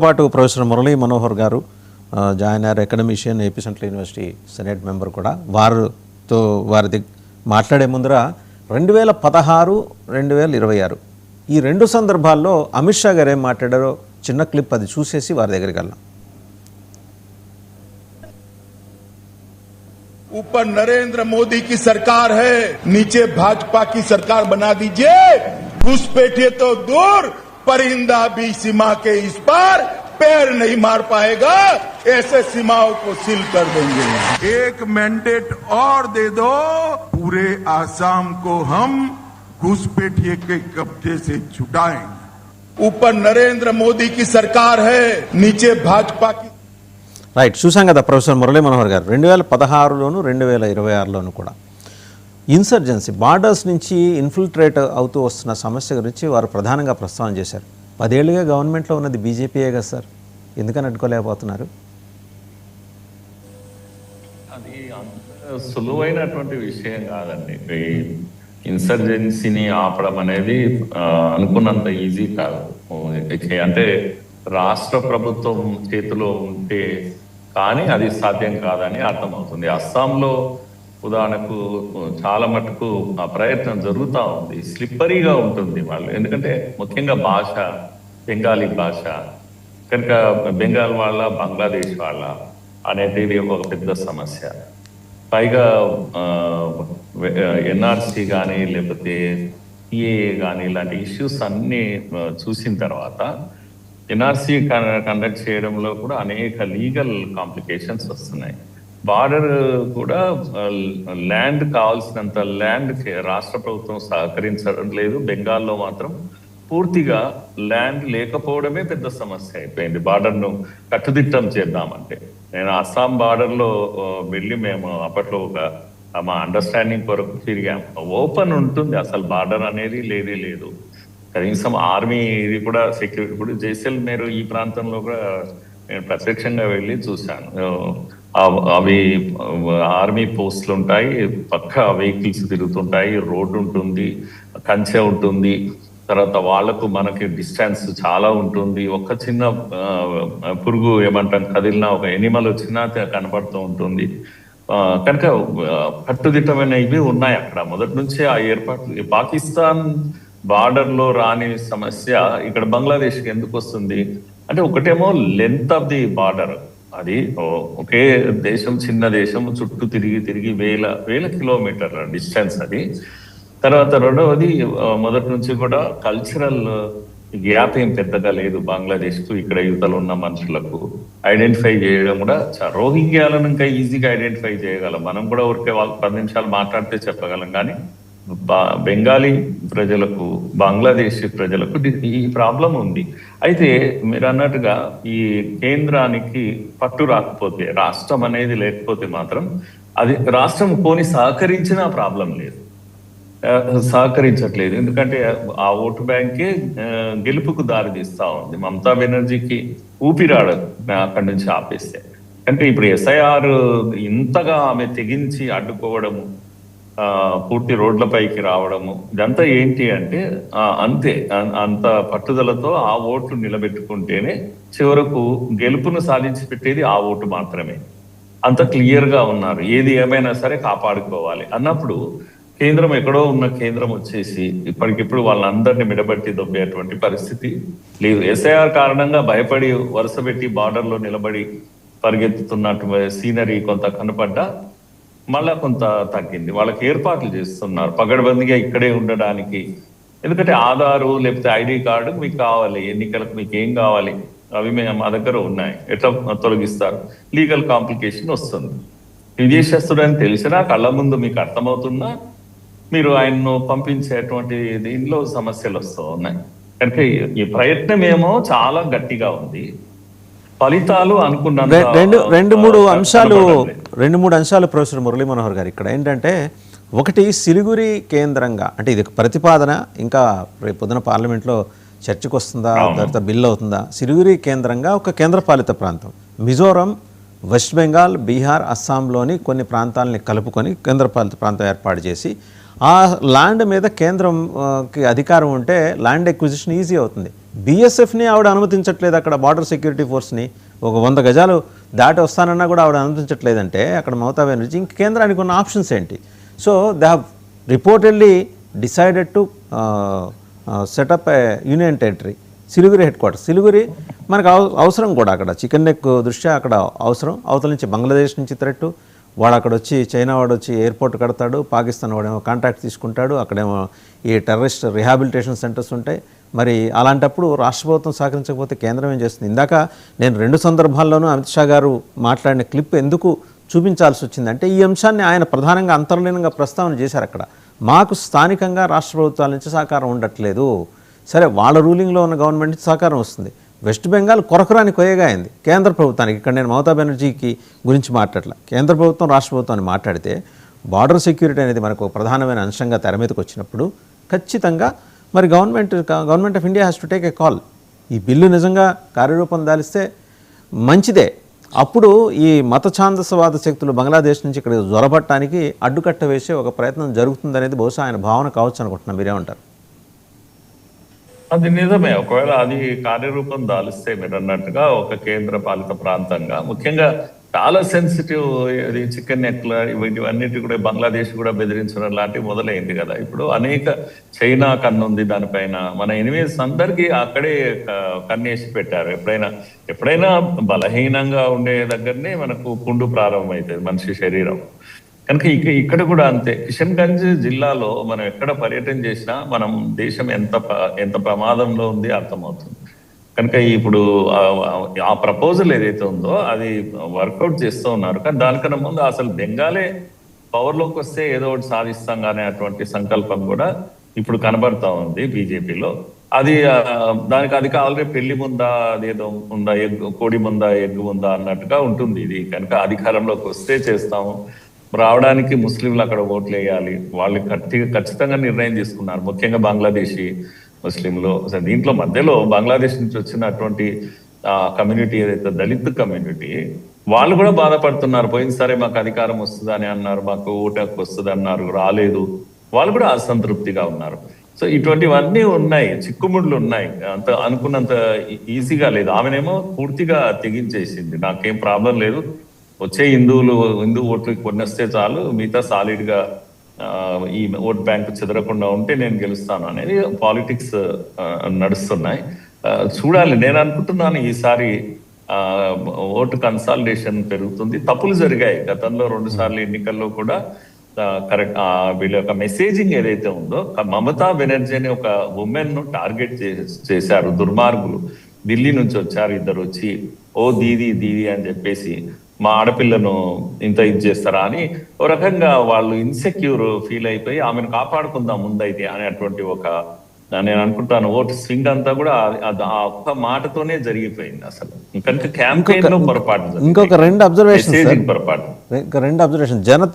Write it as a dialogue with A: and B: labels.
A: పాటు ప్రొఫెసర్ మురళీ మనోహర్ గారు జాయిన్ అయ్యారు, academician, AP central university senate member కూడా. వారిది మాట్లాడే ముందర 2016, 2026 ఈ రెండు సందర్భాల్లో అమిత్ షా గారు ఏం మాట్లాడారో చిన్న క్లిప్ అది చూసేసి వారి దగ్గరికి వెళ్ళాం.
B: ऊपर नरेंद्र मोदी की सरकार है, नीचे भाजपा की सरकार बना दीजिए. घुसपैठिए तो दूर, परिंदा भी सीमा के इस पार पैर नहीं मार पाएगा. ऐसे सीमाओं को सील कर देंगे. एक मैंडेट और दे दो, पूरे आसाम को हम घुसपैठिए के कब्जे से छुटाएंगे. ऊपर नरेंद्र मोदी की सरकार है, नीचे भाजपा की.
A: రైట్, చూసాం కదా ప్రొఫెసర్ మురళీ మనోహర్ గారు 2016లోను 2026లోను కూడా ఇన్సర్జెన్సీ బార్డర్స్ నుంచి ఇన్ఫిల్ట్రేట్ అవుతూ వస్తున్న సమస్య గురించి వారు ప్రధానంగా ప్రస్తావన చేశారు. 10 ఏళ్లుగా గవర్నమెంట్లో ఉన్నది బీజేపీయే కదా సార్, ఎందుకని అడ్డుకోలేకపోతున్నారు?
C: అది సులువైనటువంటి విషయం కాదండి. ఇన్సర్జెన్సీని ఆపడం అనేది అనుకున్నంత ఈజీ కాదు. అంటే రాష్ట్ర ప్రభుత్వం చేతిలో ఉంటే కానీ అది సాధ్యం కాదని అర్థమవుతుంది. అస్సాంలో ఉదాహరణకు చాలా మటుకు ఆ ప్రయత్నం జరుగుతూ ఉంది. స్లిప్పరీగా ఉంటుంది వాళ్ళు, ఎందుకంటే ముఖ్యంగా భాష బెంగాలీ భాష కనుక బెంగాల్ వాళ్ళ బంగ్లాదేశ్ వాళ్ళ అనేది ఒక పెద్ద సమస్య. పైగా ఎన్ఆర్సీ కానీ లేకపోతే సిఏఏ కానీ ఇలాంటి ఇష్యూస్ అన్ని చూసిన తర్వాత ఎన్ఆర్సీ కండక్ట్ చేయడంలో కూడా అనేక లీగల్ కాంప్లికేషన్స్ వస్తున్నాయి. బార్డర్ కూడా ల్యాండ్ కావాల్సినంత ల్యాండ్ రాష్ట్ర ప్రభుత్వం సహకరించడం లేదు. బెంగాల్లో మాత్రం పూర్తిగా ల్యాండ్ లేకపోవడమే పెద్ద సమస్య అయిపోయింది. బార్డర్ను కట్టుదిట్టం చేద్దామంటే నేను అస్సాం బార్డర్లో వెళ్ళి మేము అప్పట్లో మా అండర్స్టాండింగ్ కొరకు తిరిగాం. ఓపెన్ ఉంటుంది, అసలు బార్డర్ అనేది లేదు. కనీసం ఆర్మీ ఇది కూడా సెక్యూరిటీ కూడా జైసల్మేర్ ఈ ప్రాంతంలో కూడా నేను ప్రత్యక్షంగా వెళ్ళి చూశాను. అవి ఆర్మీ పోస్టులు ఉంటాయి, పక్క వెహికల్స్ తిరుగుతుంటాయి, రోడ్డు ఉంటుంది, కంచె ఉంటుంది. తర్వాత వాళ్లకు మనకి డిస్టెన్స్ చాలా ఉంటుంది. ఒక చిన్న పురుగు ఏమంటాం కదిలినా, ఒక ఎనిమల్ వచ్చినా కనపడుతూ ఉంటుంది. కనుక కట్టుదిట్టమైన ఇవి ఉన్నాయి అక్కడ మొదటి నుంచే ఆ ఏర్పాట్లు. పాకిస్తాన్ బార్డర్ లో రాని సమస్య ఇక్కడ బంగ్లాదేశ్కి ఎందుకు వస్తుంది అంటే, ఒకటేమో లెంత్ ఆఫ్ ది బార్డర్, అది ఒకే దేశం, చిన్న దేశం, చుట్టూ తిరిగి వేల కిలోమీటర్ల డిస్టెన్స్ అది. తర్వాత రెండవది మొదటి నుంచి కూడా కల్చరల్ గ్యాప్ ఏం పెద్దగా లేదు బంగ్లాదేశ్ కు. ఇక్కడ యువతలు ఉన్న మనుషులకు ఐడెంటిఫై చేయడం కూడా రోహింగ్యాలను ఇంకా ఈజీగా ఐడెంటిఫై చేయగలం. మనం కూడా ఊరికే వాళ్ళు 10 నిమిషాలు మాట్లాడితే చెప్పగలం. కానీ బెంగాలీ ప్రజలకు, బంగ్లాదేశ్ ప్రజలకు ఈ ప్రాబ్లం ఉంది. అయితే మీరు అన్నట్టుగా ఈ కేంద్రానికి పట్టు రాకపోతే, రాష్ట్రం అనేది లేకపోతే మాత్రం అది రాష్ట్రం పోని సహకరించినా ప్రాబ్లం లేదు, సహకరించట్లేదు. ఎందుకంటే ఆ ఓటు బ్యాంకే గెలుపుకు దారి తీస్తా ఉంది. మమతా బెనర్జీకి ఊపిరాడదు అక్కడి నుంచి ఆపేస్తే. అంటే ఇప్పుడు ఎస్ఐఆర్ ఇంతగా ఆమె తెగించి అడ్డుకోవడము, పూర్తి రోడ్లపైకి రావడము, ఇదంతా ఏంటి అంటే అంతే, అంత పట్టుదలతో ఆ ఓట్లు నిలబెట్టుకుంటేనే చివరకు గెలుపును సాధించి పెట్టేది ఆ ఓటు మాత్రమే. అంత క్లియర్ గా ఉన్నారు. ఏది ఏమైనా సరే కాపాడుకోవాలి అన్నప్పుడు కేంద్రం ఎక్కడో ఉన్న కేంద్రం వచ్చేసి ఇప్పటికిప్పుడు వాళ్ళందరినీ మిడబట్టి దొబ్బేటువంటి పరిస్థితి లేదు. ఎస్ఐఆర్ కారణంగా భయపడి వరుస పెట్టి బార్డర్ లో నిలబడి పరిగెత్తుతున్నట్టు సీనరీ కొంత కనపడ్డా మళ్ళా కొంత తగ్గింది. వాళ్ళకి ఏర్పాట్లు చేస్తున్నారు పగడబందిగా ఇక్కడే ఉండడానికి. ఎందుకంటే ఆధారు లేకపోతే ఐడి కార్డు మీకు కావాలి, ఎన్నికలకు మీకు ఏం కావాలి అవి మా దగ్గర ఉన్నాయి, ఎట్లా తొలగిస్తారు? లీగల్ కాంప్లికేషన్ వస్తుంది. విదేశస్తుడని తెలిసినా కళ్ళ ముందు మీకు అర్థమవుతున్నా మీరు ఆయన్ను పంపించేటువంటి దీనిలో సమస్యలు వస్తూ ఉన్నాయి. కనుక ఈ ప్రయత్నం ఏమో చాలా గట్టిగా ఉంది, ఫలితాలు అనుకున్న
A: రెండు మూడు అంశాలు ప్రొఫెసర్ మురళీ మనోహర్ గారు ఇక్కడ ఏంటంటే, ఒకటి సిలిగురి కేంద్రంగా, అంటే ఇది ప్రతిపాదన ఇంకా రేపు పొద్దున పార్లమెంట్లో చర్చకు వస్తుందా, తర్వాత బిల్ అవుతుందా. సిలిగురి కేంద్రంగా ఒక కేంద్రపాలిత ప్రాంతం, మిజోరం, వెస్ట్ బెంగాల్, బీహార్, అస్సాంలోని కొన్ని ప్రాంతాలని కలుపుకొని కేంద్రపాలిత ప్రాంతం ఏర్పాటు చేసి ఆ ల్యాండ్ మీద కేంద్రంకి అధికారం ఉంటే ల్యాండ్ ఎక్విజిషన్ ఈజీ అవుతుంది. బీఎస్ఎఫ్ని ఆవిడ అనుమతించట్లేదు, అక్కడ బార్డర్ సెక్యూరిటీ ఫోర్స్ని ఒక 100 గజాలు దాటి వస్తానన్నా కూడా ఆవిడ అనుమతించట్లేదంటే అక్కడ మమతా బెనర్జీ ఇంక కేంద్రానికి ఉన్న ఆప్షన్స్ ఏంటి? So they have reportedly decided to set up A union territory, Siliguri head quarters. Siliguri మనకు అవసరం కూడా, అక్కడ చికెన్ నెక్ దృష్ట్యా అక్కడ అవసరం. అవతల నుంచి బంగ్లాదేశ్ నుంచి థ్రెట్, వాడు అక్కడ వచ్చి చైనా వాడు వచ్చి ఎయిర్పోర్ట్ కడతాడు, పాకిస్తాన్ వాడేమో కాంట్రాక్ట్ తీసుకుంటాడు, అక్కడేమో ఈ టెర్రరిస్ట్ రిహాబిలిటేషన్ సెంటర్స్ ఉంటాయి. మరి అలాంటప్పుడు రాష్ట్ర ప్రభుత్వం సహకరించకపోతే కేంద్రం ఏం చేస్తుంది? ఇందాక నేను 2 సందర్భాల్లోనూ అమిత్ షా గారు మాట్లాడిన క్లిప్ ఎందుకు చూపించాల్సి వచ్చిందంటే ఈ అంశాన్ని ఆయన ప్రధానంగా అంతర్లీనంగా ప్రస్తావన చేశారు. అక్కడ మాకు స్థానికంగా రాష్ట్ర ప్రభుత్వాల నుంచి సహకారం ఉండట్లేదు. సరే, వాళ్ళ రూలింగ్లో ఉన్న గవర్నమెంట్ నుంచి సహకారం వస్తుంది. వెస్ట్ బెంగాల్ కొరకరాని కొయ్యగా అయింది కేంద్ర ప్రభుత్వానికి. ఇక్కడ నేను మమతా బెనర్జీకి గురించి మాట్లాడలే, కేంద్ర ప్రభుత్వం రాష్ట్ర ప్రభుత్వాన్ని మాట్లాడితే బార్డర్ సెక్యూరిటీ అనేది మనకు ప్రధానమైన అంశంగా తెర మీదకి వచ్చినప్పుడు ఖచ్చితంగా మరి government of India has to take a call. ఈ బిల్లు నిజంగా కార్యరూపం దాలిస్తే మంచిదే. అప్పుడు ఈ మత ఛాందసవాద శక్తులు బంగ్లాదేశ్ నుంచి ఇక్కడ జ్వరపట్టడానికి అడ్డుకట్ట వేసే ఒక ప్రయత్నం జరుగుతుందనేది బహుశా ఆయన భావన కావచ్చు అనుకుంటున్నాను. మీరేమంటారు?
C: అది నిజమే. ఒకవేళ అది కార్యరూపం దాలిస్తే మీరు అన్నట్టుగా ఒక కేంద్ర పాలిత ప్రాంతంగా, ముఖ్యంగా చాలా సెన్సిటివ్ ఇది చికెన్ నెక్ల వీటివన్నిటి కూడా బంగ్లాదేశ్ కూడా బెదిరించడం లాంటివి మొదలైంది కదా. ఇప్పుడు అనేక చైనా కన్నుంది దానిపైన. మన ఎనిమీస్ అందరికీ అక్కడే కన్నేసి పెట్టారు. ఎప్పుడైనా బలహీనంగా ఉండే దగ్గరనే మనకు పుండు ప్రారంభమవుతుంది మనిషి శరీరం. కనుక ఇక్కడ కూడా అంతే. కిషన్ గంజ్ జిల్లాలో మనం ఎక్కడ పర్యటన చేసినా మనం దేశం ఎంత ప్రమాదంలో ఉంది అర్థమవుతుంది. కనుక ఇప్పుడు ఆ ప్రపోజల్ ఏదైతే ఉందో అది వర్కౌట్ చేస్తూ ఉన్నారు. కానీ దానికన్నా ముందు అసలు బెంగాలే పవర్లోకి వస్తే ఏదో ఒకటి సాధిస్తాం కానీ అటువంటి సంకల్పం కూడా ఇప్పుడు కనబడతా ఉంది బీజేపీలో. దానికి ఆల్రెడీ పెళ్లి ముందా, అదేదో ఉందా, కోడి ముందా, ఎగ్గు ముందా అన్నట్టుగా ఉంటుంది ఇది. కనుక అధికారంలోకి వస్తే చేస్తాము, రావడానికి ముస్లింలు అక్కడ ఓట్లు వేయాలి, వాళ్ళు ఖచ్చితంగా నిర్ణయం తీసుకున్నారు. ముఖ్యంగా బంగ్లాదేశీ ముస్లింలు. దీంట్లో మధ్యలో బంగ్లాదేశ్ నుంచి వచ్చినటువంటి కమ్యూనిటీ ఏదైతే దళిత్ కమ్యూనిటీ, వాళ్ళు కూడా బాధపడుతున్నారు. పోయినసారి మాకు అధికారం వస్తుంది అని అన్నారు, మాకు ఓటుకు వస్తుంది అన్నారు, రాలేదు. వాళ్ళు కూడా అసంతృప్తిగా ఉన్నారు. సో ఇటువంటివన్నీ ఉన్నాయి, చిక్కుముళ్ళు ఉన్నాయి. అంత అనుకున్నంత ఈజీగా లేదు. ఆమెనేమో పూర్తిగా తెగించేసింది, నాకేం ప్రాబ్లం లేదు, వచ్చే హిందూ ఓట్లు కొనేస్తే చాలు, మిగతా సాలిడ్ గా ఈ ఓట్ బ్యాంక్ చెదరకుండా ఉంటే నేను గెలుస్తాను అనేది పాలిటిక్స్ నడుస్తున్నాయి. చూడాలి. నేను అనుకుంటున్నాను ఈసారి ఓటు కన్సాలిడేషన్ పెరుగుతుంది. తప్పులు జరిగాయి గతంలో 2 సార్లు ఎన్నికల్లో కూడా. కరెక్ట్, వీళ్ళ యొక్క మెసేజింగ్ ఏదైతే ఉందో, మమతా బెనర్జీ అని ఒక ఉమెన్ ను టార్గెట్ చేశారు దుర్మార్గులు. ఢిల్లీ నుంచి వచ్చారు ఇద్దరు వచ్చి, ఓ దీది అని చెప్పేసి మా ఆడపిల్లను ఇంత ఇది చేస్తారా అని ఓ రకంగా వాళ్ళు ఇన్సెక్యూర్ ఫీల్ అయిపోయి ఆమెను కాపాడుకుందాం ముందైతే అనేటువంటి నేను అనుకుంటాను ఓటు స్వింగ్ అంతా కూడా ఆ ఒక్క మాటతోనే జరిగిపోయింది అసలు. కనుక క్యాంపెయిన్ లో పొరపాటు,
A: ఇంకొక 2 అబ్జర్వేషన్
C: పొరపాటు.
A: జనతా